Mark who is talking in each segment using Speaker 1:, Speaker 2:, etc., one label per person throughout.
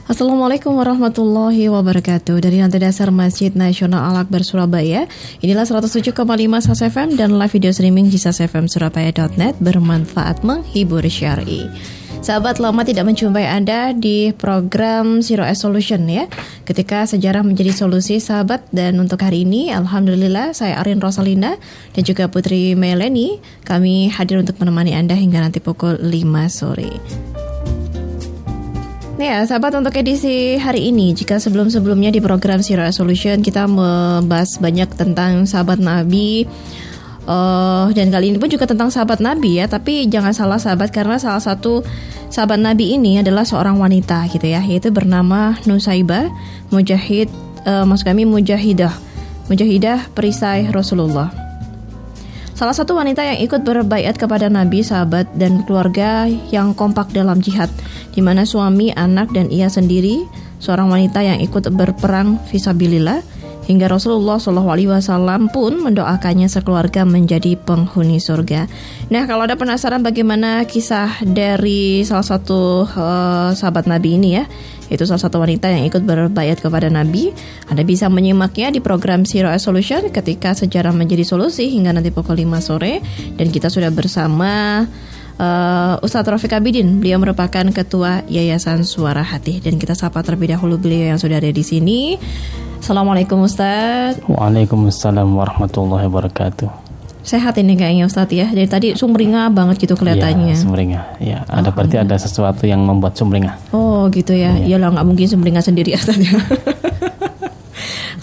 Speaker 1: Assalamualaikum warahmatullahi wabarakatuh. Dari Lantai Dasar Masjid Nasional Al-Akbar Surabaya, inilah 107,5 SAS FM dan live video streaming di sasfmsurabaya.net, bermanfaat, menghibur, syar'i. Sahabat, lama tidak menjumpai Anda di program Zero Solution ya, ketika sejarah menjadi solusi, sahabat. Dan untuk hari ini, alhamdulillah, saya Arin Rosalinda dan juga Putri Meleni, kami hadir untuk menemani Anda hingga nanti pukul 5 sore. Ya, sahabat, untuk edisi hari ini, jika sebelum-sebelumnya di program Zero Solution kita membahas banyak tentang sahabat Nabi, dan kali ini pun juga tentang sahabat Nabi ya. Tapi jangan salah sahabat, karena salah satu sahabat Nabi ini adalah seorang wanita gitu ya, yaitu bernama Nusaibah Mujahidah perisai Rasulullah. Salah satu wanita yang ikut berbaiat kepada Nabi, sahabat, dan keluarga yang kompak dalam jihad, di mana suami, anak, dan ia sendiri seorang wanita yang ikut berperang fisabilillah, hingga Rasulullah SAW pun mendoakannya sekeluarga menjadi penghuni surga. Nah, kalau ada penasaran bagaimana kisah dari salah satu sahabat Nabi ini ya, itu salah satu wanita yang ikut berbaiat kepada Nabi, Anda bisa menyimaknya di program Zero Solution ketika sejarah menjadi solusi hingga nanti pukul 5 sore. Dan kita sudah bersama Ustadz Rafiq Abidin. Beliau merupakan ketua Yayasan Suara Hati, dan kita sapa terlebih dahulu beliau yang sudah ada di sini. Assalamualaikum Ustadz.
Speaker 2: Waalaikumsalam warahmatullahi wabarakatuh.
Speaker 1: Sehat ini kayaknya Ustadz ya. Dari tadi sumringah banget gitu kelihatannya.
Speaker 2: Iya, sumringah. Ya, ada berarti ada sesuatu yang membuat sumringah.
Speaker 1: Oh gitu ya. Iyalah, nggak mungkin sumringah sendiri Ustadz ya.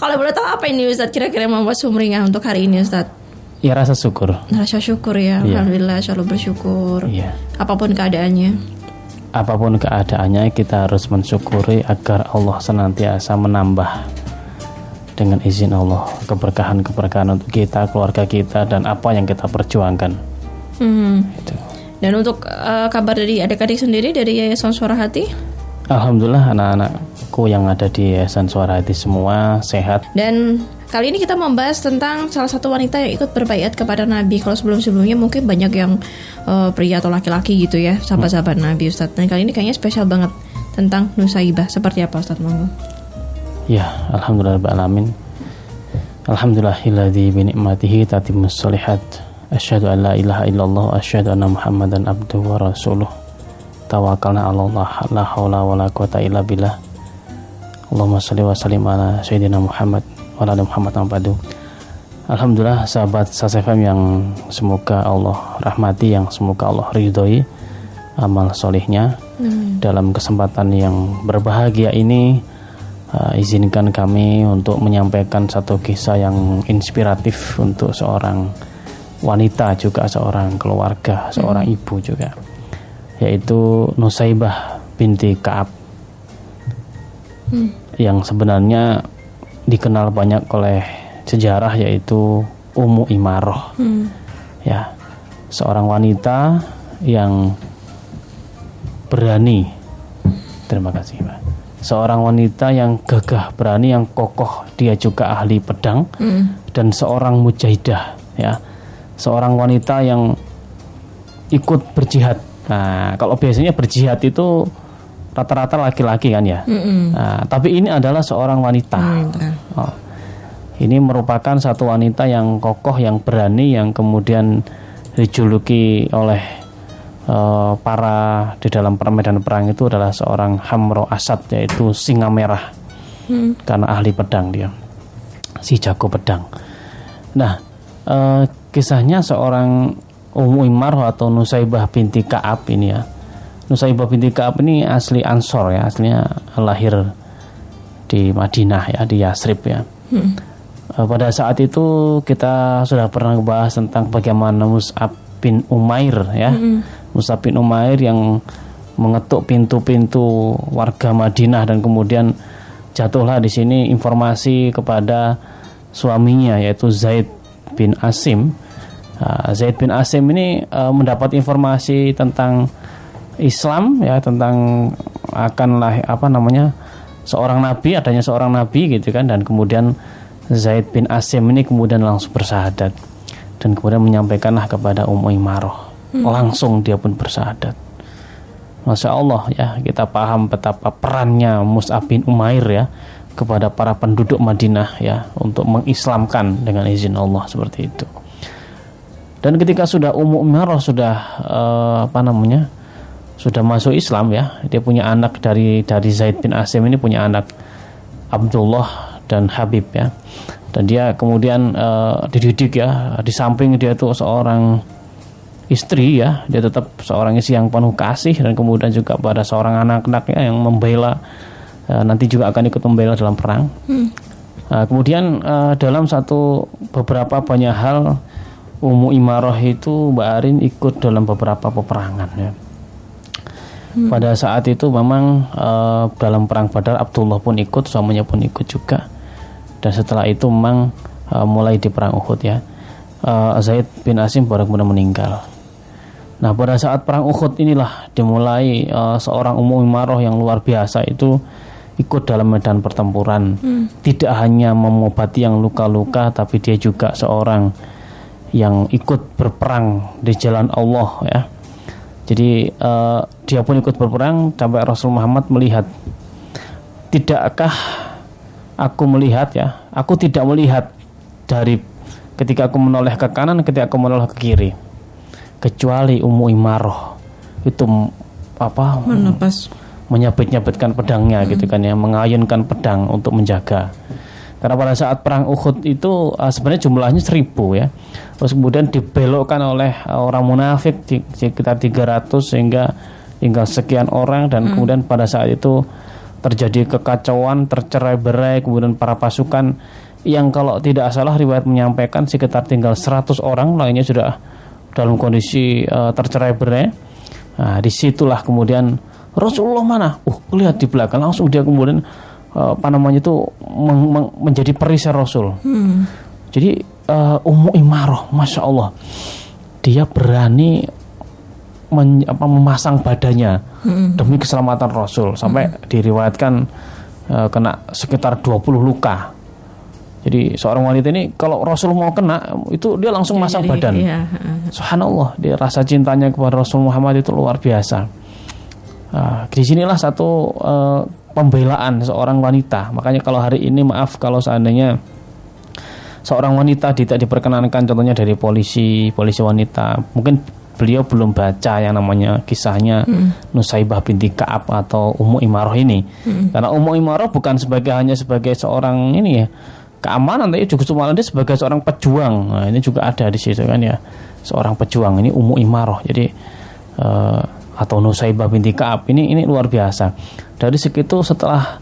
Speaker 1: Kalau boleh tahu apa ini Ustadz kira-kira membuat sumringah untuk hari ini Ustadz?
Speaker 2: Ya, rasa syukur.
Speaker 1: Rasa syukur ya. Alhamdulillah, selalu bersyukur.
Speaker 2: Iya.
Speaker 1: Apapun keadaannya.
Speaker 2: Apapun keadaannya, kita harus mensyukuri agar Allah senantiasa menambah dengan izin Allah keberkahan untuk kita, keluarga kita, dan apa yang kita perjuangkan. Itu.
Speaker 1: Dan untuk kabar dari adik-adik sendiri dari Yayasan Suara Hati?
Speaker 2: Alhamdulillah, anak-anakku yang ada di Yayasan Suara Hati semua sehat.
Speaker 1: Dan kali ini kita membahas tentang salah satu wanita yang ikut berbaiat kepada Nabi. Kalau sebelum-sebelumnya mungkin banyak yang pria atau laki-laki gitu ya, sahabat-sahabat Nabi Ustadz. Dan kali ini kayaknya spesial banget tentang Nusaibah. Seperti apa Ustadz Monggo?
Speaker 2: Ya, alhamdulillahirrahmanirrahim. Alhamdulillahilladzi bi ni'matihi tatimmus sholihat. Asyhadu an la ilaha illallah wa asyhadu anna Muhammadan abduhu wa rasuluh. Tawakkalna 'ala Allah, la haula wala quwata illa billah. Allahumma shalli wa sallim ala sayyidina Muhammad wa ala Muhammad abadu. Alhamdulillah, sahabat SASFM yang semoga Allah rahmati, yang semoga Allah ridhoi amal solihnya. Dalam kesempatan yang berbahagia ini, izinkan kami untuk menyampaikan satu kisah yang inspiratif untuk seorang wanita, juga seorang keluarga, seorang ibu juga, yaitu Nusaibah binti Ka'ab, yang sebenarnya dikenal banyak oleh sejarah, yaitu Ummu Imaroh. Ya, seorang wanita yang berani. Terima kasih, Pak. Seorang wanita yang gagah, berani, yang kokoh. Dia juga ahli pedang dan seorang mujahidah ya. Seorang wanita yang ikut berjihad. Nah, kalau biasanya berjihad itu rata-rata laki-laki kan ya. Nah, tapi ini adalah seorang wanita. Ini merupakan satu wanita yang kokoh, yang berani, yang kemudian dijuluki oleh para di dalam medan perang itu adalah seorang Hamro Asad, yaitu singa merah, karena ahli pedang dia, si jago pedang. Nah, kisahnya seorang Ummu Imaroh atau Nusaibah binti Ka'ab ini ya. Nusaibah binti Ka'ab ini asli Ansor ya, aslinya lahir di Madinah ya, di Yasrib ya. Pada saat itu kita sudah pernah membahas tentang bagaimana Mus'ab bin Umair ya. Mus'ab bin Umair yang mengetuk pintu-pintu warga Madinah, dan kemudian jatuhlah di sini informasi kepada suaminya, yaitu Zaid bin Asim. Zaid bin Asim ini mendapat informasi tentang Islam ya, tentang seorang nabi, adanya seorang nabi gitu kan, dan kemudian Zaid bin Asim ini kemudian langsung bersahadat, dan kemudian menyampaikanlah kepada Ummu Imaroh. Langsung dia pun bersahadat. Masya Allah ya, kita paham betapa perannya Mus'ab bin Umair ya kepada para penduduk Madinah ya untuk mengislamkan dengan izin Allah seperti itu. Dan ketika sudah Ummu Imarah sudah sudah masuk Islam ya, dia punya anak dari Zaid bin Asim ini, punya anak Abdullah dan Habib ya. Dan dia kemudian dididik ya, di samping dia tuh seorang istri ya, dia tetap seorang istri yang penuh kasih, dan kemudian juga pada seorang anak-anaknya yang membela, nanti juga akan ikut membela dalam perang. Kemudian dalam beberapa banyak hal Ummu Imarah itu Mbak Arin ikut dalam beberapa peperangan ya. Pada saat itu memang dalam perang Badar Abdullah pun ikut, suaminya pun ikut juga. Dan setelah itu memang mulai di perang Uhud ya, Zaid bin Asim baru kemudian meninggal. Nah pada saat perang Uhud inilah dimulai seorang Ummu Imarah yang luar biasa itu ikut dalam medan pertempuran. Tidak hanya mengobati yang luka-luka, tapi dia juga seorang yang ikut berperang di jalan Allah ya. Jadi dia pun ikut berperang sampai Rasul Muhammad melihat, tidakkah aku melihat ya, aku tidak melihat dari ketika aku menoleh ke kanan, ketika aku menoleh ke kiri, kecuali Ummu Imarah itu menyabit-nyabitkan pedangnya gitu kan ya, mengayunkan pedang untuk menjaga. Karena pada saat perang Uhud itu sebenarnya jumlahnya 1000 ya. Terus kemudian dibelokkan oleh orang munafik sekitar 300 sehingga tinggal sekian orang, dan kemudian pada saat itu terjadi kekacauan, tercerai-berai, kemudian para pasukan yang kalau tidak salah riwayat menyampaikan sekitar tinggal 100 orang, lainnya sudah dalam kondisi tercerai-berai. Nah, disitulah kemudian Rasulullah mana? Lihat di belakang, langsung dia kemudian menjadi perisai Rasul. Jadi Ummu Imarah, masya Allah, dia berani memasang badannya demi keselamatan Rasul, sampai diriwayatkan kena sekitar 20 luka. Jadi seorang wanita ini kalau Rasul mau kena itu dia langsung masang badan. Subhanallah, dia rasa cintanya kepada Rasul Muhammad itu luar biasa. Disinilah satu pembelaan seorang wanita. Makanya kalau hari ini maaf kalau seandainya seorang wanita tidak diperkenankan, contohnya dari polisi wanita, mungkin beliau belum baca yang namanya kisahnya Nusaibah binti Ka'ab atau Ummu Imarah ini. Karena Ummu Imarah bukan hanya sebagai seorang ini ya, keamanan, tapi juga cuma dia sebagai seorang pejuang. Nah, ini juga ada di situ kan ya, seorang pejuang ini Ummu Imarah. Jadi atau Nusaibah binti Ka'ab ini luar biasa. Dari segitu setelah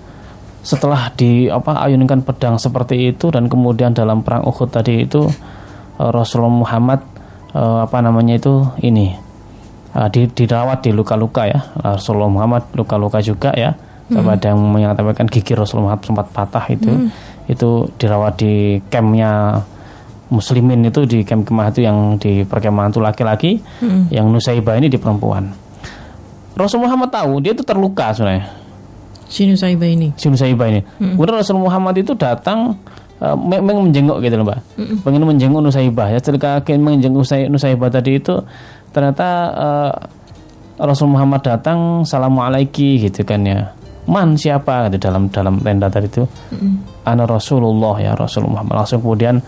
Speaker 2: ayunkan pedang seperti itu, dan kemudian dalam perang Uhud tadi itu Rasulullah Muhammad dirawat di luka-luka ya. Rasulullah Muhammad luka-luka juga ya. Ada yang mengatakan gigi Rasulullah Muhammad sempat patah itu dirawat di campnya muslimin, itu di camp kemah itu, yang di perkemahan itu laki-laki, yang Nusaibah ini di perempuan. Rasul Muhammad tahu dia itu terluka sebenarnya, si Nusaibah ini. Kemudian Rasul Muhammad itu datang menjenguk gitu loh Mbak, pengen menjenguk Nusaibah ya. Ketika menjenguk Nusaibah tadi itu ternyata Rasul Muhammad datang, Assalamualaikum gitu kan ya. Man, siapa gitu dalam tenda tadi itu. Ana Rasulullah ya, Rasulullah Muhammad. Langsung kemudian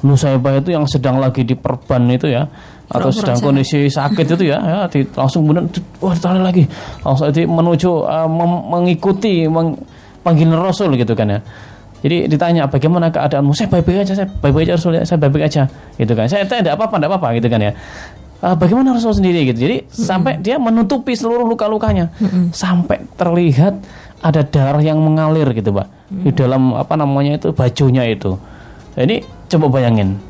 Speaker 2: Nusaibah itu yang sedang lagi diperban itu ya, atau sedang kondisi sakit itu ya, langsung kemudian ditarik lagi, langsung menuju mengikuti panggilan Rasul gitu kan ya. Jadi ditanya, bagaimana keadaanmu? Saya baik-baik aja Rasul, saya baik-baik aja gitu kan. Saya tidak apa-apa gitu kan ya. Bagaimana Rasul sendiri gitu. Jadi sampai dia menutupi seluruh luka-lukanya, sampai terlihat ada darah yang mengalir gitu Pak, di dalam bajunya itu. Jadi coba bayangin,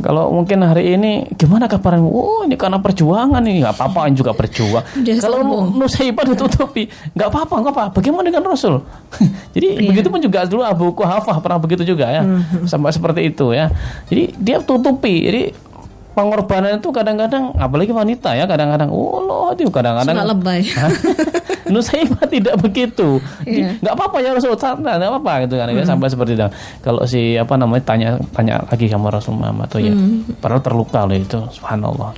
Speaker 2: kalau mungkin hari ini gimana kabarmu? Ini karena perjuangan ini, nggak apa-apa juga berjuang. Kalau Nusaibah ditutupi, nggak apa-apa. Bagaimana dengan Rasul? Jadi begitu pun juga dulu Abu Quhafah pernah begitu juga ya, sampai seperti itu ya. Jadi dia tutupi. Jadi pengorbanan itu kadang-kadang, apalagi wanita ya, kadang-kadang itu kadang-kadang suka lebay. Nusaibah tidak begitu. Nggak apa-apa ya Rasulullah, nggak apa-apa gitu kan. Sampai seperti itu. Kalau si tanya lagi sama Rasulullah atau ya, padahal terluka loh itu. Subhanallah.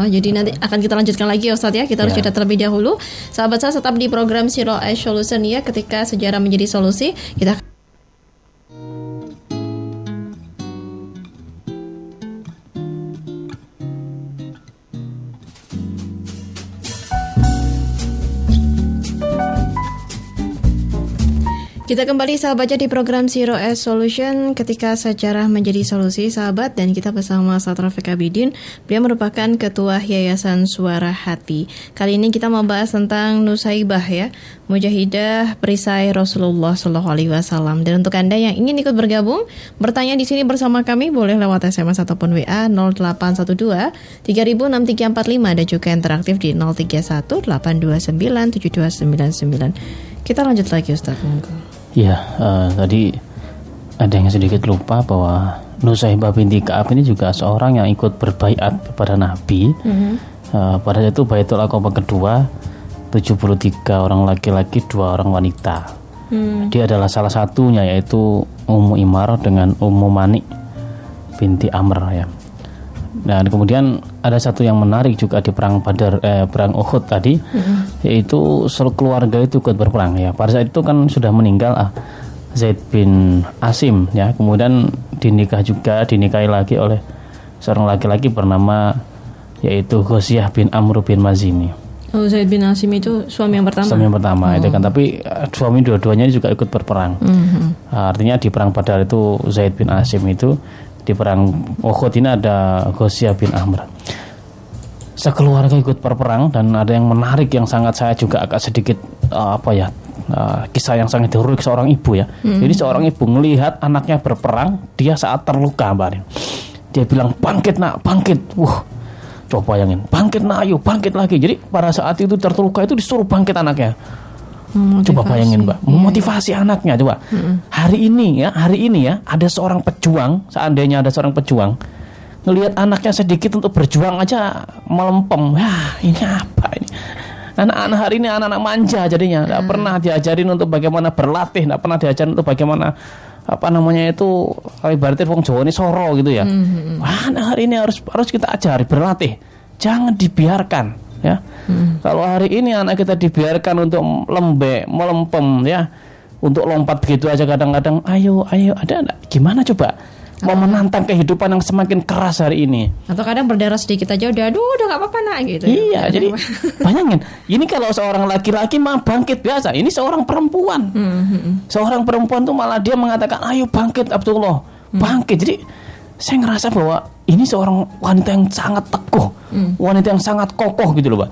Speaker 1: Jadi nanti akan kita lanjutkan lagi ya Ustadz ya. Kita harus jeda terlebih dahulu. Sahabat saya tetap di program Zero Age Solution ya. Ketika sejarah menjadi solusi, kita kembali sahabatnya di program Zero Age Solution, ketika sejarah menjadi solusi sahabat, dan kita bersama Ustaz Rafiq Abidin. Beliau merupakan ketua Yayasan Suara Hati. Kali ini kita mau bahas tentang Nusaibah ya, mujahidah perisai Rasulullah SAW. Dan untuk Anda yang ingin ikut bergabung, bertanya di sini bersama kami, boleh lewat SMS ataupun WA 0812 306345 dan juga interaktif di 031 829 7299. Kita lanjut lagi Ustaz.
Speaker 2: Ya, tadi ada yang sedikit lupa bahwa Nusaibah binti Ka'ab ini juga seorang yang ikut berbaiat kepada Nabi. Pada saat itu Baitul Aqabah kedua, 73 orang laki-laki, 2 orang wanita. Dia adalah salah satunya, yaitu Ummu Imar dengan Ummu Mani binti Amr ya. Dan kemudian ada satu yang menarik juga di perang Uhud tadi, yaitu seluruh keluarga itu ikut berperang ya. Pada saat itu kan sudah meninggal Zaid bin Asim ya. Kemudian dinikahi lagi oleh seorang laki-laki bernama yaitu Ghosyah bin Amr bin Mazini.
Speaker 1: Oh, Zaid bin Asim itu suami yang pertama.
Speaker 2: Suami yang pertama itu kan, tapi suami dua-duanya juga ikut berperang. Artinya di perang Badar itu Zaid bin Asim itu, di perang Uhud ini ada Ghosyah bin Amr. Sekeluarga ikut berperang, dan ada yang menarik yang sangat saya juga agak sedikit kisah yang sangat heroik seorang ibu ya. Jadi seorang ibu melihat anaknya berperang, dia saat terluka Mbak. Dia bilang, "Bangkit nak, bangkit." Coba bayangin, "Bangkit nak, ayo bangkit lagi." Jadi pada saat itu terluka itu disuruh bangkit anaknya. Coba bayangin Mbak, memotivasi anaknya coba. Hari ini ya ada seorang pejuang, seandainya ada seorang pejuang ngelihat anaknya sedikit untuk berjuang aja melempem. Wah, ini apa ini? Anak-anak hari ini anak-anak manja jadinya, nggak pernah diajarin untuk bagaimana berlatih, nggak pernah diajarin untuk bagaimana ibaratnya wong Jawa ini soro gitu ya. Wah, anak hari ini harus kita ajari berlatih, jangan dibiarkan. Ya, kalau hari ini anak kita dibiarkan untuk lembek, melempem ya, untuk lompat begitu aja kadang-kadang, ayo, ada gimana coba mau menantang kehidupan yang semakin keras hari ini.
Speaker 1: Atau kadang berdarah sedikit aja udah nggak apa-apa nak gitu.
Speaker 2: Iya, jadi bayangin, ini kalau seorang laki-laki mah bangkit biasa, ini seorang perempuan. Seorang perempuan tuh malah dia mengatakan, ayo bangkit Abdullah, bangkit. Jadi saya ngerasa bahwa ini seorang wanita yang sangat teguh, wanita yang sangat kokoh gitu loh Mbak.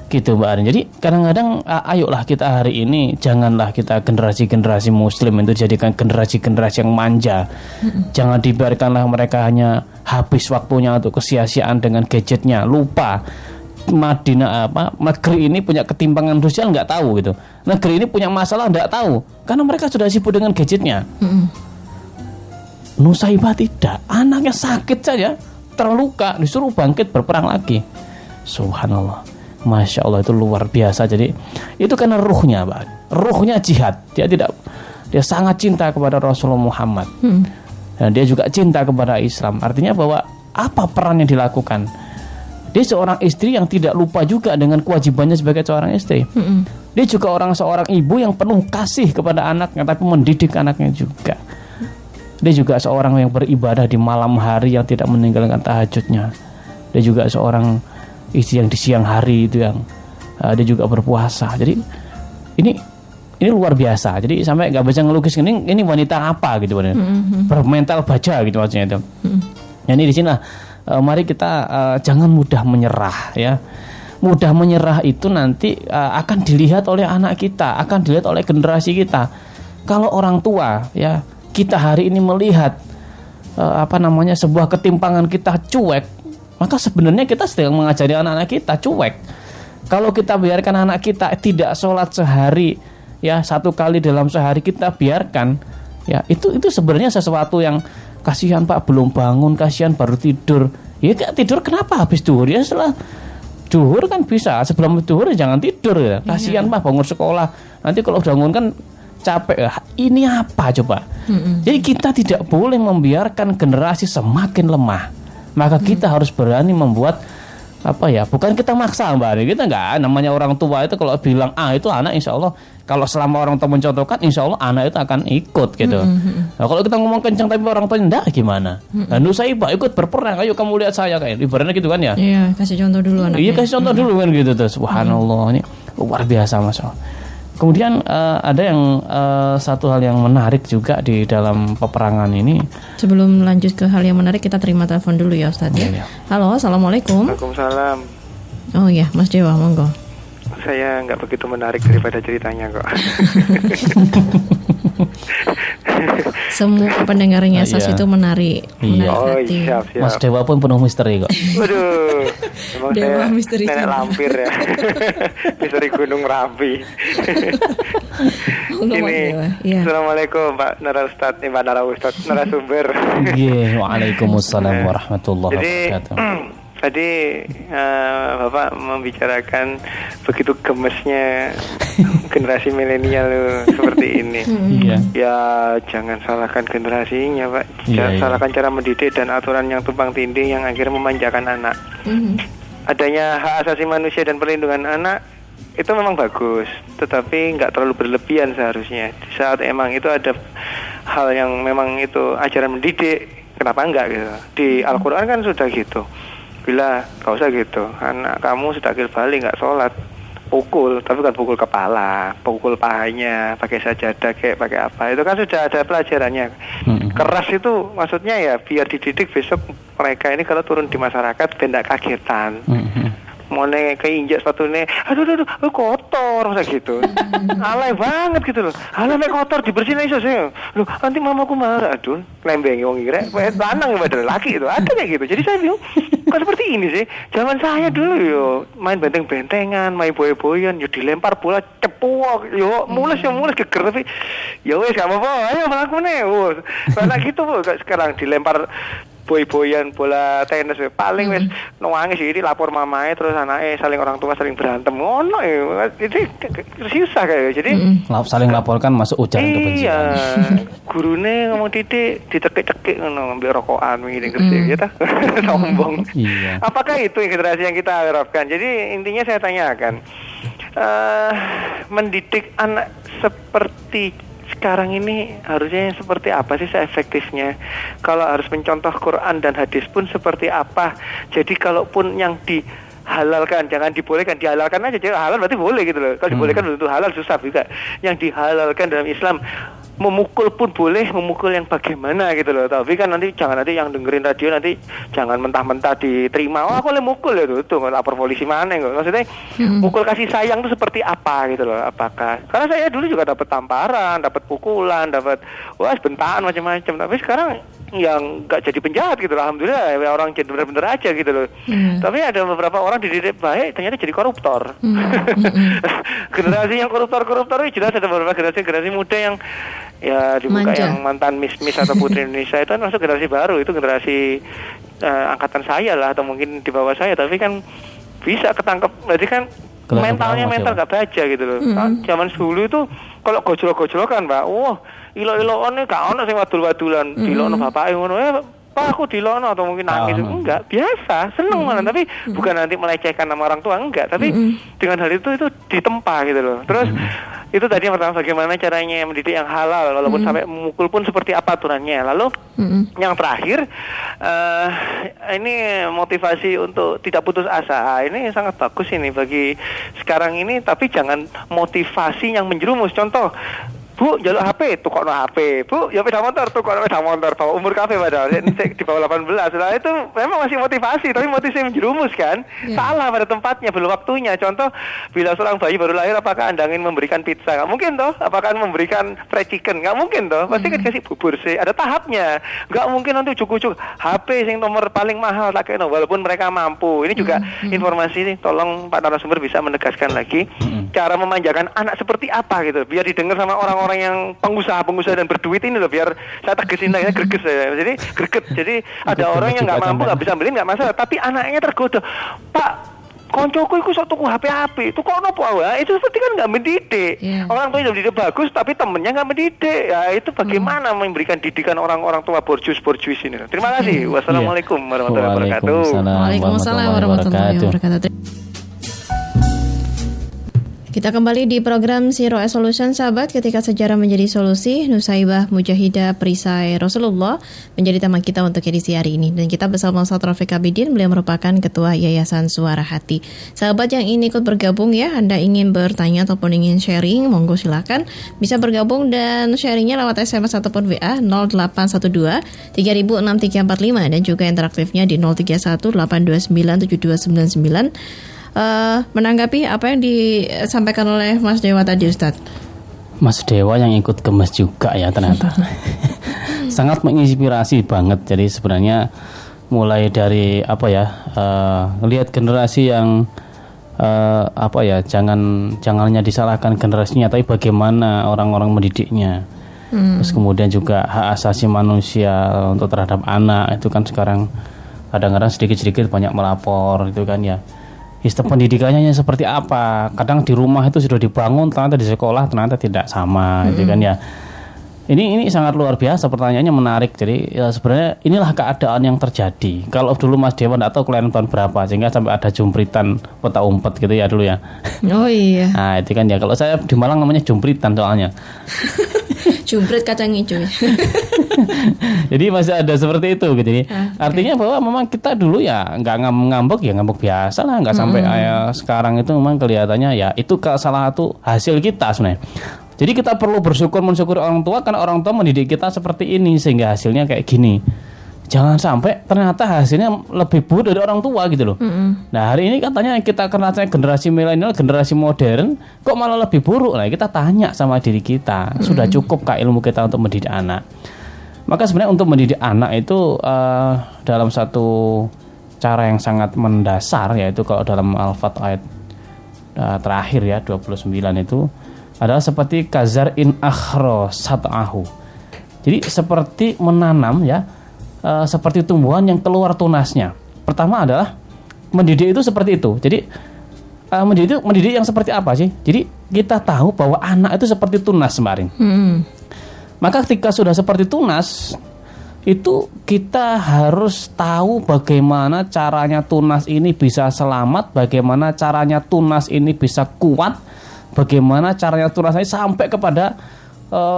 Speaker 2: Gitu Mbak Arin. Jadi kadang-kadang ayolah kita hari ini, janganlah kita generasi-generasi muslim itu jadikan generasi-generasi yang manja. Jangan dibiarkanlah mereka hanya habis waktunya untuk kesia-siaan dengan gadgetnya, lupa negeri ini punya ketimpangan sosial nggak tahu gitu. Negeri ini punya masalah nggak tahu, karena mereka sudah sibuk dengan gadgetnya. Nusaibah tidak, anaknya sakit saja, terluka, disuruh bangkit berperang lagi. Subhanallah, Masya Allah, itu luar biasa. Jadi itu karena ruhnya Mbak, ruhnya jihad. Dia sangat cinta kepada Rasulullah Muhammad, dan dia juga cinta kepada Islam. Artinya bahwa apa peran yang dilakukan, dia seorang istri yang tidak lupa juga dengan kewajibannya sebagai seorang istri. Dia juga seorang ibu yang penuh kasih kepada anaknya, tapi mendidik anaknya juga. Dia juga seorang yang beribadah di malam hari, yang tidak meninggalkan tahajudnya. Dia juga seorang istri yang di siang hari itu yang dia juga berpuasa. Jadi ini luar biasa. Jadi sampai nggak bisa ngelukis ini wanita apa gitu, bermental baja gitu maksudnya itu. Jadi di sini mari kita jangan mudah menyerah ya. Mudah menyerah itu nanti akan dilihat oleh anak kita, akan dilihat oleh generasi kita. Kalau orang tua ya, kita hari ini melihat sebuah ketimpangan kita cuek, maka sebenarnya kita sedang mengajari anak-anak kita cuek. Kalau kita biarkan anak kita tidak sholat sehari ya, 1 kali dalam sehari kita biarkan ya, itu sebenarnya sesuatu yang kasihan Pak, belum bangun, kasihan baru tidur. Ya tidur kenapa habis duhur ya, setelah duhur kan bisa, sebelum duhur jangan tidur ya. Kasihan Pak bangun sekolah. Nanti kalau udah bangun kan capek ya. Ini apa coba? Jadi kita tidak boleh membiarkan generasi semakin lemah. Maka kita harus berani membuat apa ya? Bukan kita maksa Mbak. Kita enggak, namanya orang tua itu kalau bilang itu anak insya Allah, kalau selama orang tua mencontohkan insya Allah anak itu akan ikut gitu. Nah, kalau kita ngomong kencang tapi orang tua enggak gimana? Nah, Nusaibah ikut berperang, ayo kamu lihat saya kayak ibaratnya gitu kan ya.
Speaker 1: Iya, kasih contoh dulu anaknya.
Speaker 2: Iya, kasih contoh dulu kan gitu tuh. Subhanallah, ini luar biasa Mas. Kemudian ada yang satu hal yang menarik juga di dalam peperangan ini. Sebelum lanjut ke hal yang menarik, kita terima telepon dulu ya Ustaz ya. Halo, assalamualaikum.
Speaker 3: Waalaikumsalam.
Speaker 1: Oh iya, Mas Dewa, monggo.
Speaker 3: Saya nggak begitu menarik daripada ceritanya kok.
Speaker 1: Semua pendengarnya SAS itu menarik.
Speaker 2: Iya.
Speaker 3: Oh siap.
Speaker 2: Mas Dewa pun penuh misteri kok.
Speaker 3: Waduh, emang
Speaker 1: Dewa
Speaker 3: saya
Speaker 1: misteri
Speaker 3: nenek lampir ya. Misteri Gunung Merapi. Ini,
Speaker 1: ya.
Speaker 3: Assalamualaikum Pak Narastad, Pak Narawustad, narasumber.
Speaker 2: Iya, waalaikumsalam warahmatullahi wabarakatuh.
Speaker 3: Tadi Bapak membicarakan begitu gemesnya generasi milenial seperti ini.
Speaker 2: Iya.
Speaker 3: Ya jangan salahkan generasinya Pak.
Speaker 2: Iya.
Speaker 3: Salahkan cara mendidik dan aturan yang tumpang tindih yang akhirnya memanjakan anak. Adanya hak asasi manusia dan perlindungan anak itu memang bagus, tetapi nggak terlalu berlebihan seharusnya. Di saat emang itu ada hal yang memang itu ajaran mendidik, kenapa enggak gitu? Di Al-Quran kan sudah gitu. Bila gak usah gitu, anak kamu sudah akil balik nggak sholat, pukul, tapi kan pukul kepala, pukul pahanya, pakai sajadah kayak pakai apa, itu kan sudah ada pelajarannya. Keras itu maksudnya ya biar dididik besok mereka ini kalau turun di masyarakat benda kagetan. Mau keinjak sepatunya, aduh kotor masa gitu. Alay banget gitu loh. Alay kotor dibersihin aja saya. Loh, nanti mamaku marah. Aduh, lembengi wong kira lanang padahal laki itu. Ada kayak gitu. Jadi saya bingung, kok seperti ini sih? Zaman saya dulu yo main benteng-bentengan, main boy-boyan, yo dilempar bola cepuok, yo mules geger tapi yo wes gak apa-apa. Ayo melakukannya. Karena gitu Bu, sekarang dilempar boy-boyan bola tenis paling wes nangis ini lapor mamanya terus anaknya saling orang tua saling berantem ngono jadi susah kayak jadi
Speaker 2: saling laporkan masuk ujaran kebencian.
Speaker 3: Iya gurune ngomong ditekik-tekik ngono ngambil rokokan begini ngerti ya ta sombong. Iya. Apakah itu generasi yang kita harapkan? Jadi intinya saya tanyakan mendidik anak seperti sekarang ini harusnya seperti apa sih seefektifnya? Kalau harus mencontoh Quran dan hadis pun seperti apa? Jadi kalaupun yang dihalalkan, jangan dibolehkan, dihalalkan aja. Jadi halal berarti boleh gitu loh. Kalau dibolehkan belum tentu halal, susah juga. Yang dihalalkan dalam Islam, memukul pun boleh, memukul yang bagaimana gitu loh. Tapi kan nanti jangan nanti yang dengerin radio nanti jangan mentah-mentah diterima. Oh aku boleh mukul ya tuh lapor polisi mana kok. Maksudnya mukul kasih sayang itu seperti apa gitu loh. Apakah? Karena saya dulu juga dapat tamparan, dapat pukulan, dapat bentaan macam-macam. Tapi sekarang yang nggak jadi penjahat gitu loh. Alhamdulillah ya, orang jadi benar-benar aja gitu loh. Tapi ada beberapa orang dididik baik ternyata jadi koruptor. Generasi yang koruptor itu jelas ada beberapa generasi muda yang ya dibuka yang mantan Miss atau Putri Indonesia itu kan masuk generasi baru, itu generasi angkatan saya lah atau mungkin di bawah saya, tapi kan bisa ketangkep, berarti kan mentalnya gak baca gitu loh. Zaman dulu itu kalau gojlok-gojlokan Pak, ilo-iloane gak ono sing wadul-wadulan, dilokno bapake ngono Pak aku dilono atau mungkin nangis enggak, biasa, seneng malah, tapi bukan nanti melecehkan nama orang tua enggak, tapi dengan hal itu ditempa gitu loh. Terus itu tadi yang pertama bagaimana caranya mendidik yang halal walaupun sampai memukul pun seperti apa aturannya. Lalu yang terakhir ini motivasi untuk tidak putus asa. Ini sangat bagus ini bagi sekarang ini, tapi jangan motivasi yang menjerumus. Contoh, Bu, jaluk HP, tukokno HP. Bu, ya sepeda motor, tukokno sepeda motor. Bawa umur kafe padahal di bawah 18. Nah, itu memang masih motivasi, tapi motivasi menjerumus kan? Salah pada tempatnya, belum waktunya. Contoh, bila seorang bayi baru lahir, apakah Anda ingin memberikan pizza? Nggak mungkin toh. Apakah memberikan fried chicken? Nggak mungkin toh. Pasti kan kasih bubur sih. Ada tahapnya. Nggak mungkin nanti ujuk-ujuk HP yang nomor paling mahal tak kena, walaupun mereka mampu. Ini juga informasi nih, tolong Pak narasumber bisa menegaskan lagi cara memanjakan anak seperti apa gitu, biar didengar sama orang-orang yang pengusaha dan berduit ini loh, biar saya tegesin lagi, greges ya. Jadi greget. Jadi ada orang yang nggak mampu, nggak bisa beli, nggak masalah, tapi anaknya tergoda. Pak, koncoku iku sok tuku HP, tuku nopo wae. Itu seperti kan nggak mendidik. Orang tua yang mendidik bagus, tapi temennya nggak mendidik. Ya itu bagaimana memberikan didikan orang-orang tua borjuis ini. Terima kasih. Wassalamualaikum warahmatullahi wabarakatuh.
Speaker 1: Waalaikumsalam warahmatullahi wabarakatuh. Kita kembali di program Zero Solution, sahabat. Ketika sejarah menjadi solusi, Nusaibah Mujahidah Perisai Rasulullah menjadi tema kita untuk edisi hari ini. Dan kita bersama Ustaz Rafiq Abidin, beliau merupakan Ketua Yayasan Suara Hati. Sahabat yang ingin ikut bergabung ya, Anda ingin bertanya ataupun ingin sharing, monggo silakan. Bisa bergabung dan sharingnya lewat SMS ataupun WA 0812 306345 dan juga interaktifnya di 031 829 7299. Menanggapi apa yang disampaikan oleh Mas Dewa tadi, Ustadz.
Speaker 2: Mas Dewa yang ikut gemes juga ya ternyata. Sangat menginspirasi banget. Jadi sebenarnya mulai dari lihat generasi yang jangannya disalahkan generasinya, tapi bagaimana orang-orang mendidiknya. Terus kemudian juga hak asasi manusia untuk terhadap anak itu kan sekarang kadang-kadang sedikit-sedikit banyak melapor itu kan ya. Sistem pendidikannya seperti apa? Kadang di rumah itu sudah dibangun, ternyata di sekolah ternyata tidak sama, gitu kan ya. Ini sangat luar biasa, pertanyaannya menarik. Jadi ya sebenarnya inilah keadaan yang terjadi. Kalau dulu Mas Dewa tidak tahu kelahiran tahun berapa, sehingga sampai ada jumpritan peta umpet gitu ya dulu ya.
Speaker 1: Oh iya.
Speaker 2: Nah itu kan ya. Kalau saya di Malang namanya jumpritan soalnya.
Speaker 1: Jumprit kacang hijau.
Speaker 2: Jadi masih ada seperti itu gitu. Jadi artinya bahwa memang kita dulu ya nggak ngambek ya ngambek biasa lah, nggak sampai sekarang itu memang kelihatannya ya itu salah satu hasil kita sebenarnya. Jadi kita perlu mensyukuri orang tua karena orang tua mendidik kita seperti ini sehingga hasilnya kayak gini. Jangan sampai ternyata hasilnya lebih buruk dari orang tua gitu loh. Nah hari ini katanya kita karena generasi milenial, generasi modern, kok malah lebih buruk. Nah kita tanya sama diri kita, sudah cukupkah ilmu kita untuk mendidik anak? Maka sebenarnya untuk mendidik anak itu dalam satu cara yang sangat mendasar, yaitu kalau dalam Al-Fat ayat terakhir ya 29 itu adalah seperti kazar in akhro sat'ahu. Jadi seperti menanam ya, seperti tumbuhan yang keluar tunasnya. Pertama adalah mendidik itu seperti itu. Jadi mendidik yang seperti apa sih? Jadi kita tahu bahwa anak itu seperti tunas kemarin. Maka ketika sudah seperti tunas, itu kita harus tahu bagaimana caranya tunas ini bisa selamat, bagaimana caranya tunas ini bisa kuat, bagaimana caranya tunas ini sampai kepada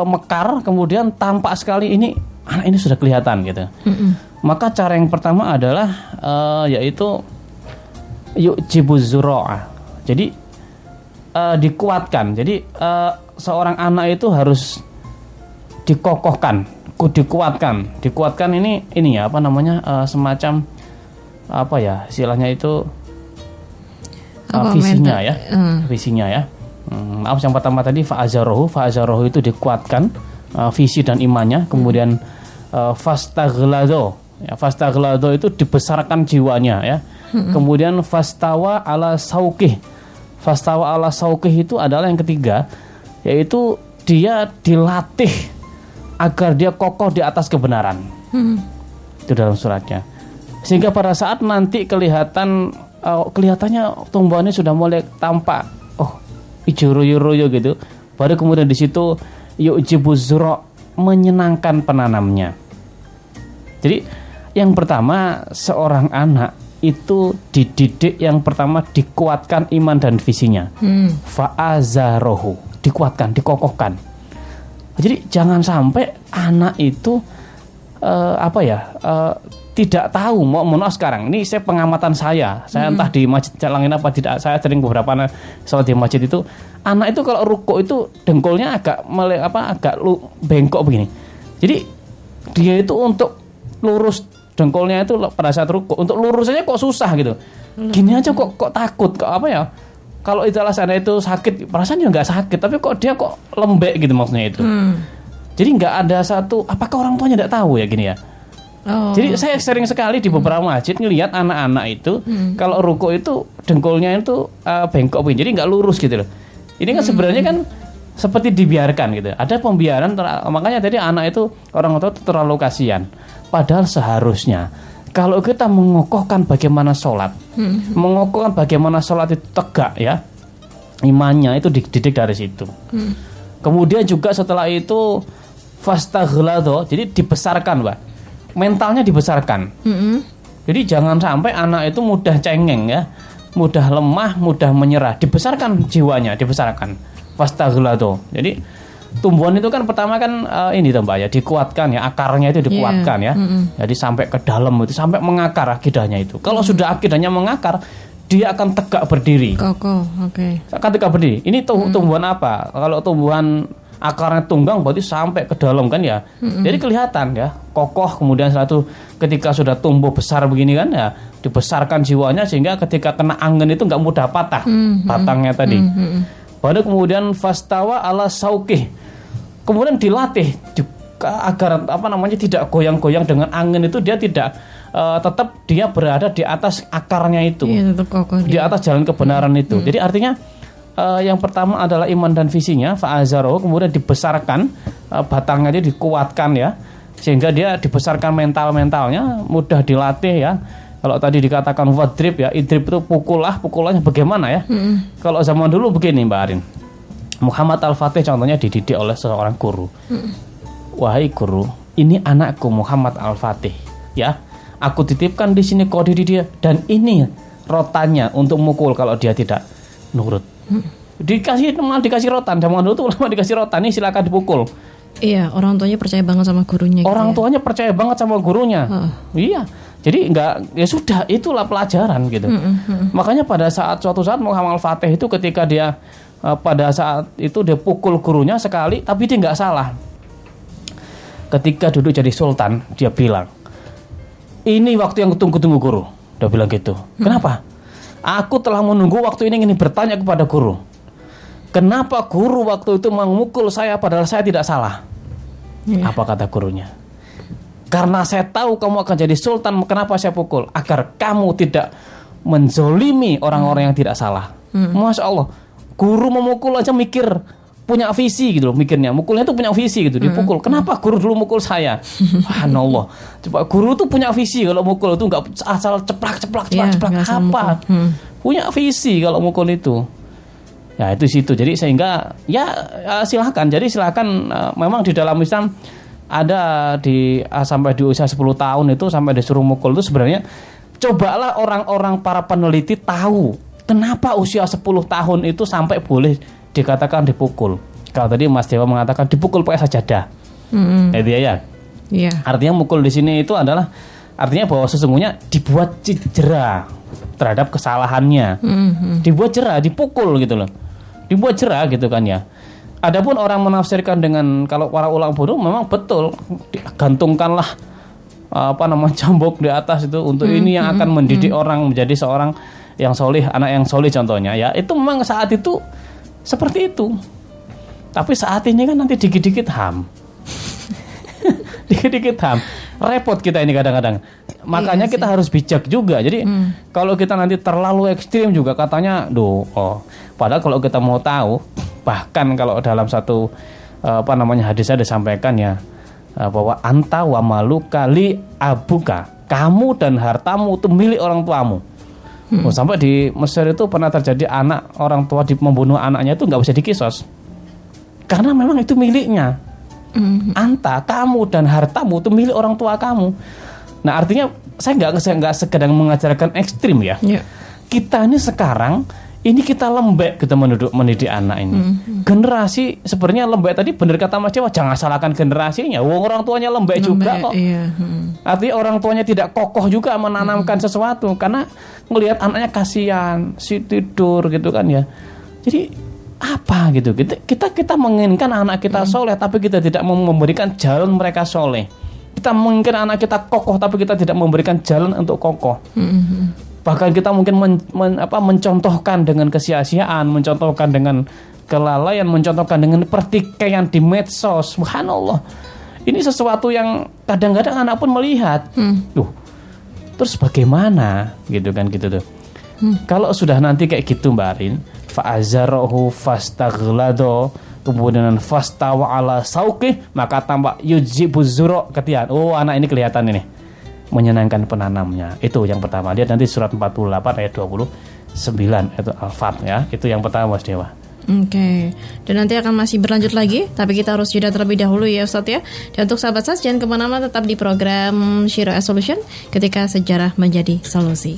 Speaker 2: mekar, kemudian tampak sekali ini anak ini sudah kelihatan gitu. Maka cara yang pertama adalah yaitu yu'jibuz zura'ah. Jadi dikuatkan. Jadi seorang anak itu harus dikokohkan, dikuatkan. Dikuatkan ini ya apa namanya semacam apa ya istilahnya itu visinya ya. Visinya ya. Maaf yang pertama tadi fa'azarohu itu dikuatkan visi dan imannya, kemudian fastaghlado itu dibesarkan jiwanya ya. Kemudian fastawa ala sauqih itu adalah yang ketiga, yaitu dia dilatih agar dia kokoh di atas kebenaran. Itu dalam suratnya, sehingga pada saat nanti kelihatannya tumbuhannya sudah mulai tampak hijau royo gitu, baru kemudian di situ yu'jibuz zura' menyenangkan penanamnya. Jadi yang pertama seorang anak itu dididik, yang pertama dikuatkan iman dan visinya. Fa'azarohu, dikuatkan, dikokohkan. Jadi jangan sampai anak itu tidak tahu. Mohon maaf sekarang ini saya pengamatan saya entah di masjid Calangin apa tidak, saya sering beberapa sholat di masjid itu, anak itu kalau ruko itu dengkulnya agak bengkok begini. Jadi dia itu untuk lurus dengkulnya itu pada saat ruko, untuk lurus aja kok susah gitu. Gini aja kok takut, kok apa ya? Kalau itu alasannya itu sakit, perasaan juga nggak sakit, tapi kok dia kok lembek gitu maksudnya itu. Jadi nggak ada satu, apakah orang tuanya tidak tahu ya gini ya? Jadi saya sering sekali di beberapa masjid ngelihat anak-anak itu kalau ruko itu dengkulnya itu bengkok begini, jadi nggak lurus gitu loh. Ini kan sebenarnya kan seperti dibiarkan gitu. Ada pembiaran, makanya tadi anak itu orang tua itu terlalu kasihan. Padahal seharusnya Kalau kita mengokohkan bagaimana sholat, mengokohkan bagaimana sholat itu tegak ya, imannya itu dididik dari situ. Kemudian juga setelah itu fastaghlado, jadi dibesarkan, Mbak. Mentalnya dibesarkan. Jadi jangan sampai anak itu mudah cengeng ya, mudah lemah, mudah menyerah. Dibesarkan jiwanya, dibesarkan. Fastaghlado. Jadi tumbuhan itu kan pertama kan ini tuh Mbak ya, dikuatkan ya, akarnya itu dikuatkan ya. Jadi sampai ke dalam itu, sampai mengakar akidahnya itu. Kalau sudah akidahnya mengakar, dia akan tegak berdiri.
Speaker 1: Kokoh, oke.
Speaker 2: Akan tegak berdiri. Ini tumbuhan apa? Kalau tumbuhan akarnya tunggang berarti sampai ke dalam kan ya. Jadi kelihatan ya, kokoh. Kemudian setelah itu ketika sudah tumbuh besar begini kan ya, dibesarkan jiwanya sehingga ketika kena angin itu nggak mudah patah batangnya tadi. Baru kemudian fastawa ala sauqih. Kemudian dilatih agar tidak goyang-goyang dengan angin itu, dia tidak tetap dia berada di atas akarnya itu,
Speaker 1: tetap kokoh
Speaker 2: di atas jalan kebenaran itu. Jadi artinya yang pertama adalah iman dan visinya, fa'azaro, kemudian dibesarkan batangnya itu dikuatkan ya, sehingga dia dibesarkan mentalnya mudah dilatih ya. Kalau tadi dikatakan wadrib ya, idrib itu pukulannya bagaimana ya? Kalau zaman dulu begini Mbak Arin, Muhammad Al-Fatih contohnya dididik oleh seorang guru. Wahai guru, ini anakku Muhammad Al-Fatih ya. Aku titipkan di sini kode dia, dan ini rotannya untuk mukul kalau dia tidak nurut. Dikasih rotan, zaman dulu tuh ulama dikasih rotan, ini silakan dipukul.
Speaker 1: Iya, orang tuanya percaya banget sama gurunya.
Speaker 2: Orang
Speaker 1: gitu
Speaker 2: tuanya percaya banget sama gurunya. Iya, jadi ya sudah, itulah pelajaran gitu. Makanya pada suatu saat Muhammad Al-Fatih itu ketika dia pada saat itu dia pukul gurunya sekali, tapi dia nggak salah. Ketika duduk jadi sultan, dia bilang, ini waktu yang kutunggu-tunggu guru. Dia bilang gitu. Kenapa? Aku telah menunggu waktu ini ingin bertanya kepada guru. Kenapa guru waktu itu memukul saya padahal saya tidak salah? Apa kata gurunya? Karena saya tahu kamu akan jadi sultan, kenapa saya pukul? Agar kamu tidak menzolimi orang-orang yang tidak salah. Masya Allah. Guru memukul aja mikir, punya visi gitu loh mikirnya. Mukulnya tuh punya visi gitu, dipukul. Kenapa guru dulu mukul saya? Subhanallah. Coba guru tuh punya visi kalau mukul itu, enggak asal ceplak apa. Punya visi kalau mukul itu. Ya itu situ. Jadi sehingga ya silakan. Jadi silakan, memang di dalam Islam ada sampai di usia 10 tahun itu sampai disuruh mukul itu sebenarnya, cobalah orang-orang para peneliti tahu kenapa usia 10 tahun itu sampai boleh dikatakan dipukul. Kalau tadi Mas Dewa mengatakan dipukul pakai sajadah. Itu ya. Iya. Artinya mukul di sini itu adalah artinya bahwa sesungguhnya dibuat jera terhadap kesalahannya. Dibuat jera, dipukul gitu loh. Dibuat jera gitu kan ya. Adapun orang menafsirkan dengan, kalau para ulama bodoh memang betul, gantungkanlah cambuk di atas itu untuk ini yang akan mendidik orang menjadi seorang yang solih, anak yang solih contohnya ya. Itu memang saat itu seperti itu. Tapi saat ini kan nanti dikit-dikit ham. Dikit-dikit ham. Repot kita ini kadang-kadang. Makanya kita harus bijak juga. Jadi kalau kita nanti terlalu ekstrim juga katanya, padahal kalau kita mau tahu, bahkan kalau dalam satu hadis ada disampaikan ya, bahwa anta wa maluka li abuka, kamu dan hartamu itu milik orang tuamu. Sampai di Mesir itu pernah terjadi orang tua membunuh anaknya itu nggak bisa dikisos karena memang itu miliknya. Anta, kamu dan hartamu itu milik orang tua kamu. Nah artinya saya nggak sekedar mengajarkan ekstrim ya. Kita ini sekarang ini kita lembek kita mendidik anak ini. Generasi sebenarnya lembek, tadi benar kata Mas Dewa, jangan salahkan generasinya. Orang tuanya lembek juga kok. Iya. Artinya orang tuanya tidak kokoh juga menanamkan sesuatu karena ngelihat anaknya kasihan, si tidur gitu kan ya. Jadi apa gitu? Kita menginginkan anak kita soleh, tapi kita tidak memberikan jalan mereka soleh. Kita menginginkan anak kita kokoh, tapi kita tidak memberikan jalan untuk kokoh. Bahkan kita mungkin mencontohkan dengan kesia-siaan, mencontohkan dengan kelalaian, mencontohkan dengan pertikaian di medsos. Subhanallah. Ini sesuatu yang kadang-kadang anak pun melihat. Terus bagaimana gitu kan gitu tuh. Kalau sudah nanti kayak gitu Mbak Arin, fa'azarahu fastaghlado, kemudian fastawa ala sauqih, maka tampak yujibu zuro ketian. Anak ini kelihatan ini. menyenangkan penanamnya. Itu yang pertama. Lihat nanti surat 48 ayat 29 itu Al-Fat ya. Itu yang pertama Mas Dewa.
Speaker 1: Oke. Dan nanti akan masih berlanjut lagi, tapi kita harus jeda terlebih dahulu ya Ustadz ya. Dan untuk sahabat SAS jangan kemana-mana, tetap di program Syirah Solution ketika sejarah menjadi solusi.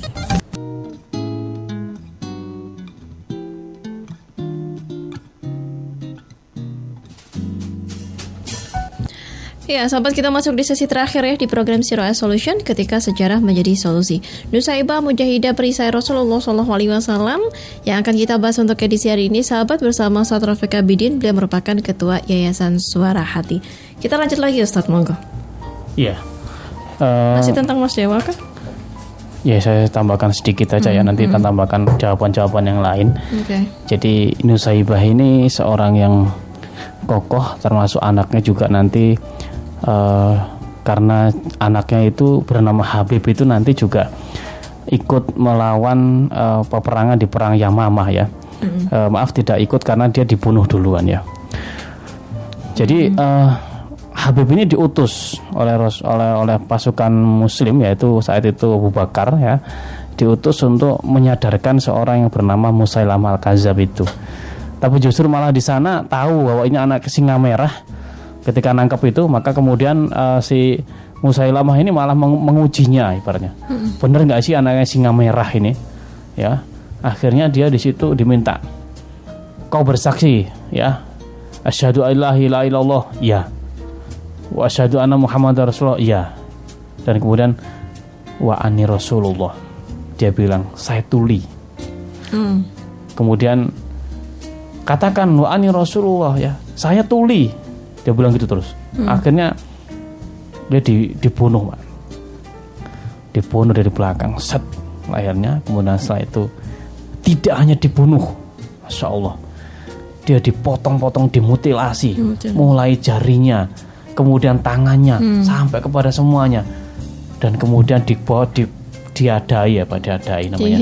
Speaker 1: Ya, sahabat, kita masuk di sesi terakhir ya di program Syirah Solution ketika sejarah menjadi solusi. Nusaibah Mujahidah perisai Rasulullah SAW yang akan kita bahas untuk edisi hari ini, sahabat, bersama Ustaz Rafiq Abidin. Beliau merupakan Ketua Yayasan Suara Hati. Kita lanjut lagi Ustaz, monggo.
Speaker 2: Iya.
Speaker 1: Masih tentang Mas Dewa kan?
Speaker 2: Ya, saya tambahkan sedikit aja ya. Nanti kita tambahkan jawaban-jawaban yang lain. Jadi Nusaibah ini seorang yang kokoh, termasuk anaknya juga nanti karena anaknya itu bernama Habib itu nanti juga ikut melawan peperangan di perang Yamamah ya. Maaf, tidak ikut karena dia dibunuh duluan ya. Jadi Habib ini diutus oleh pasukan Muslim, yaitu saat itu Abu Bakar ya, diutus untuk menyadarkan seorang yang bernama Musailamah Al-Kadzab itu. Tapi justru malah di sana tahu bahwa ini anak singa merah. Ketika nangkep itu, maka kemudian si Musailamah ini malah mengujinya ibaratnya. Bener nggak sih anaknya singa merah ini? Ya, akhirnya dia di situ diminta, kau bersaksi ya, asyhadu an la ilaha illallah, ya, wa asyhadu anna Muhammadar Rasulullah, ya, dan kemudian wa anni Rasulullah. Dia bilang, saya tuli. Kemudian katakan wa anni Rasulullah, ya, saya tuli. Dia bilang gitu terus. Akhirnya dia dibunuh, Pak. Dibunuh dari belakang, set layarnya. Kemudian setelah itu tidak hanya dibunuh, Masya Allah, dia dipotong-potong, dimutilasi, mulai jarinya, kemudian tangannya, sampai kepada semuanya. Dan kemudian dibawa diadai ya, Pak, diadai namanya.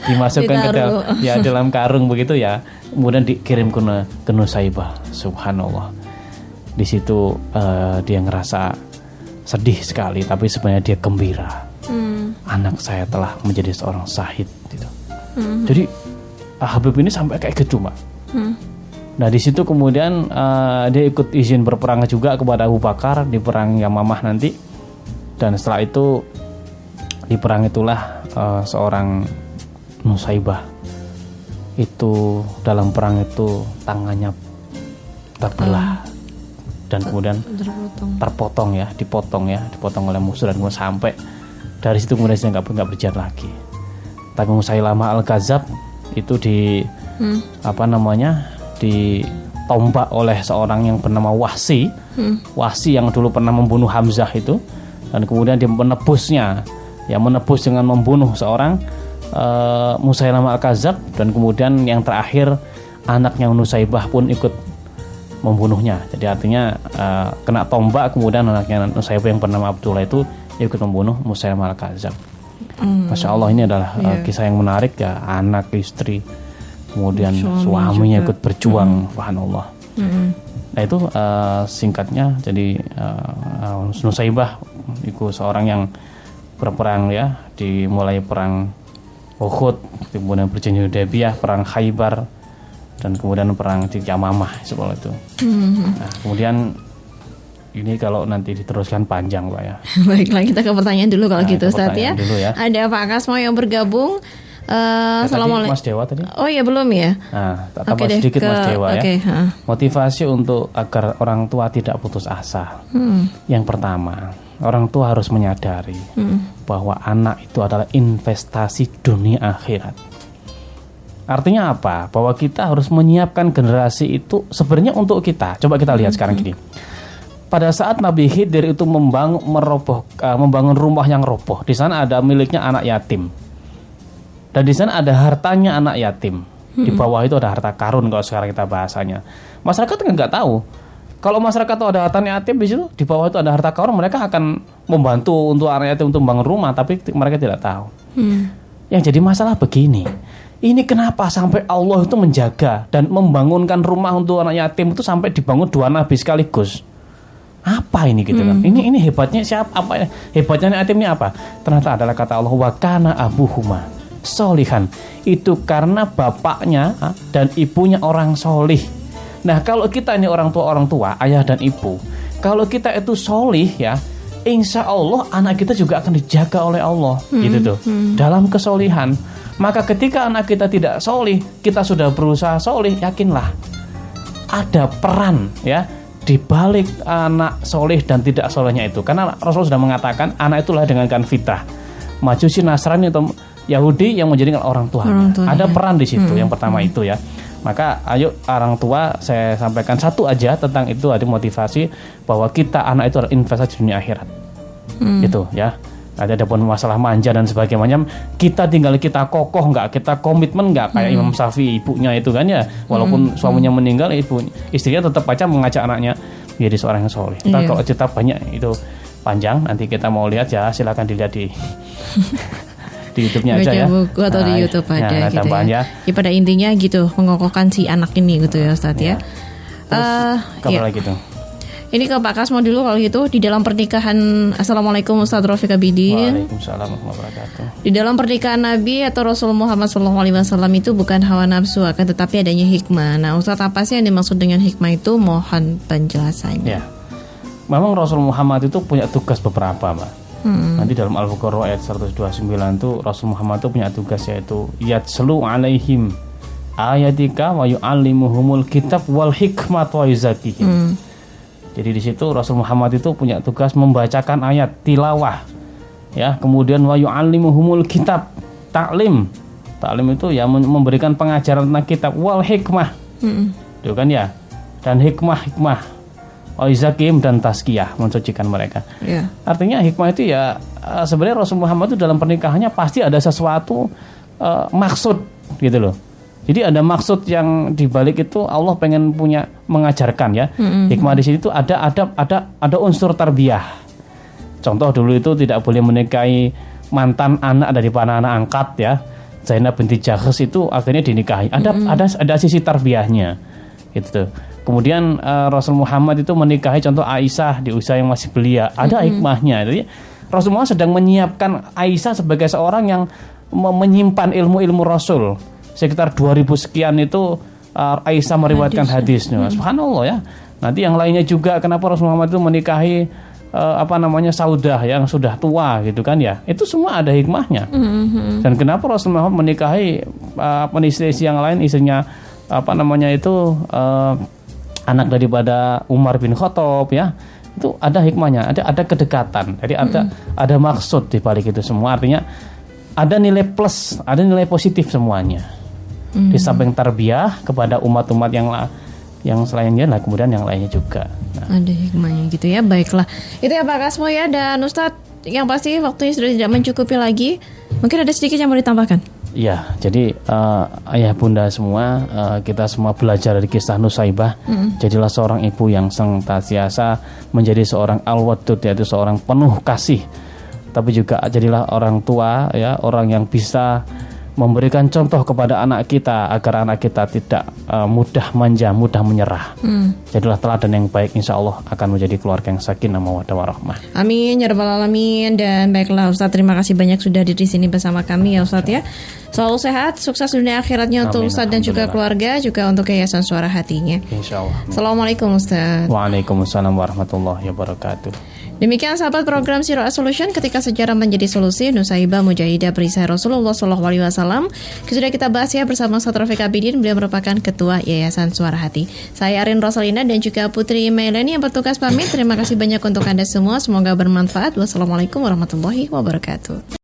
Speaker 2: Dimasukkan ke dalam karung begitu ya. Kemudian dikirim ke Nusaibah. Subhanallah. Di situ dia ngerasa sedih sekali, tapi sebenarnya dia gembira. Anak saya telah menjadi seorang syahid gitu. Jadi Habib ini sampai kayak gitu, Mbak. Nah, di situ kemudian dia ikut izin berperang juga kepada Abu Bakar di perang Yamamah nanti. Dan setelah itu di perang itulah seorang Nusaibah itu dalam perang itu tangannya terbelah dan kemudian terpotong ya, dipotong oleh musuh, dan kemudian sampai dari situ kemudian dia nggak berjalan lagi. Tapi Musailamah Al-Kadzab itu ditombak oleh seorang yang bernama Wahsi yang dulu pernah membunuh Hamzah itu, dan kemudian dia menebus dengan membunuh seorang Musailamah Al-Kadzab, dan kemudian yang terakhir anaknya Nusaibah pun ikut membunuhnya. Jadi artinya kena tombak, kemudian anaknya Nusaibah yang bernama Abdullah itu ikut membunuh Musailamah Al-Kadzab. Masya Allah, ini adalah kisah yang menarik ya. Anak, istri, kemudian suaminya juga ikut berjuang. Subhanallah. Nah itu singkatnya. Jadi Nusaibah itu seorang yang berperang ya, dimulai perang Uhud, kemudian perjanjian Hudaybiyah, perang Khaybar, dan kemudian perang di Yamamah seperti itu. Nah, kemudian ini kalau nanti diteruskan panjang, Pak ya. Baiklah, kita ke pertanyaan dulu kalau gitu, Ustaz ya. Ada Pak Kasmo yang bergabung. Assalamualaikum. Mas Dewa tadi? Oh iya, belum ya. Nah, tambah sedikit Mas Dewa ya. Motivasi untuk agar orang tua tidak putus asa. Yang pertama, orang tua harus menyadari bahwa anak itu adalah investasi dunia akhirat. Artinya apa? Bahwa kita harus menyiapkan generasi itu sebenarnya untuk kita. Coba kita lihat sekarang gini. Pada saat Nabi Khidir itu membangun rumah yang roboh, di sana ada miliknya anak yatim. Dan di sana ada hartanya anak yatim. Di bawah itu ada harta karun kalau sekarang kita bahasanya. Masyarakat nggak tahu. Kalau masyarakat itu ada harta yatim di situ, di bawah itu ada harta karun, mereka akan membantu untuk anak yatim untuk membangun rumah, tapi mereka tidak tahu. Yang jadi masalah begini. Ini kenapa sampai Allah itu menjaga dan membangunkan rumah untuk anak yatim itu sampai dibangun 2 nabi sekaligus. Apa ini gitu kan? Ini hebatnya siapa? Apa hebatnya yatim ini apa? Ternyata adalah kata Allah, wa kana abuhuma solihan. Itu karena bapaknya dan ibunya orang solih. Nah, kalau kita ini orang tua, ayah dan ibu, kalau kita itu solih ya, insya Allah anak kita juga akan dijaga oleh Allah, gitu tuh. Dalam kesolihan. Maka ketika anak kita tidak solih, kita sudah berusaha solih, yakinlah ada peran ya di balik anak soleh dan tidak solehnya itu. Karena Rasul sudah mengatakan anak itulah dengan fitrah. Majusi, Nasrani atau Yahudi yang menjadikan orang tuanya. Ada peran di situ. Yang pertama itu ya. Maka ayo orang tua, saya sampaikan satu aja tentang itu, ada motivasi bahwa kita anak itu adalah investasi dunia akhirat. Itu ya. Ada pun masalah manja dan sebagainya, kita tinggal kita kokoh nggak, kita komitmen nggak kayak Imam Syafi'i ibunya itu kan ya, walaupun suaminya meninggal, istrinya tetap aja mengajak anaknya menjadi seorang yang soleh. Kalau cerita banyak itu panjang, nanti kita mau lihat ya silakan dilihat di YouTube-nya aja ya.
Speaker 1: Buku atau di YouTube ada ya, gitu ya. Ya pada intinya gitu, mengokohkan si anak ini gitu ya Ustadz ya.
Speaker 2: Terus lagi tuh.
Speaker 1: Ini ke Pak Kasmo dulu kalau gitu. Di dalam pernikahan, Assalamualaikum Ustadz Rafiq Abidin.
Speaker 2: Waalaikumsalam warahmatullahi wabarakatuh.
Speaker 1: Di dalam pernikahan Nabi atau Rasul Muhammad SAW itu bukan hawa nafsu, akan tetapi adanya hikmah. Nah Ustadz, apa sih yang dimaksud dengan hikmah itu? Mohon penjelasannya. Ya,
Speaker 2: memang Rasul Muhammad itu punya tugas beberapa, Mbak. Nanti dalam Al-Baqarah ayat 129 itu Rasul Muhammad itu punya tugas, yaitu yatslu alaihim ayatika wa yu'allimuhumul kitab wal hikmat wa yuzakihim. Jadi di situ Rasul Muhammad itu punya tugas membacakan ayat tilawah, ya, kemudian wa yu'allimuhumul kitab, taklim itu ya memberikan pengajaran tentang kitab, wal hikmah, itu kan ya, dan hikmah wa yuzakim dan tazkiyah, mensucikan mereka. Artinya hikmah itu ya sebenarnya Rasul Muhammad itu dalam pernikahannya pasti ada sesuatu maksud gitu loh. Jadi ada maksud yang dibalik itu, Allah pengen mengajarkan ya. Hikmah di sini itu ada unsur tarbiyah. Contoh dulu itu tidak boleh menikahi mantan anak dari anak angkat ya. Zainab binti Jahsh itu akhirnya dinikahi. Ada sisi tarbiyahnya. Gitu. Kemudian Rasul Muhammad itu menikahi contoh Aisyah di usia yang masih belia. Ada hikmahnya. Jadi Rasul Muhammad sedang menyiapkan Aisyah sebagai seorang yang menyimpan ilmu-ilmu Rasul. Sekitar 2000 sekian itu Aisyah meriwayatkan hadisnya. Subhanallah ya. Nanti yang lainnya juga, kenapa Rasul Muhammad itu menikahi Saudah yang sudah tua gitu kan ya. Itu semua ada hikmahnya. Dan kenapa Rasul Muhammad menikahi istri yang lain, istrinya anak daripada Umar bin Khattab ya. Itu ada hikmahnya, ada kedekatan. Jadi ada maksud di balik itu semua. Artinya ada nilai plus, ada nilai positif semuanya. Di samping tarbiyah kepada umat-umat yang selainnya lah, kemudian yang lainnya juga.
Speaker 1: Ada hikmahnya gitu ya. Baiklah, itu ya Pak Kasmo ya. Dan Ustadz, yang pasti waktunya sudah tidak mencukupi lagi. Mungkin ada sedikit yang mau ditambahkan. Iya,
Speaker 2: jadi ayah bunda semua, kita semua belajar dari kisah Nusaibah. Jadilah seorang ibu yang senantiasa menjadi seorang al-wadud, yaitu seorang penuh kasih. Tapi juga jadilah orang tua ya, orang yang bisa memberikan contoh kepada anak kita agar anak kita tidak mudah manja, mudah menyerah. Jadilah teladan yang baik, insya Allah akan menjadi keluarga yang sakinah mawaddah warahmah.
Speaker 1: Amin ya rabbal alamin. Dan baiklah Ustadz, terima kasih banyak sudah di sini bersama kami ya Ustadz ya. Selalu sehat, sukses dunia akhiratnya untuk Ustadz dan juga keluarga, juga untuk Yayasan Suara Hatinya.
Speaker 2: Insya Allah.
Speaker 1: Assalamualaikum Ustadz.
Speaker 2: Waalaikumsalam warahmatullahi wabarakatuh.
Speaker 1: Demikian sahabat program Sirah Solution, ketika sejarah menjadi solusi, Nusaibah Mujahidah Perisai Rasulullah SAW. Sudah kita bahas ya bersama Ustadz Rafiq Abidin, beliau merupakan Ketua Yayasan Suara Hati. Saya Arin Rosalina dan juga Putri Melani yang bertugas pamit. Terima kasih banyak untuk Anda semua, semoga bermanfaat. Wassalamualaikum warahmatullahi wabarakatuh.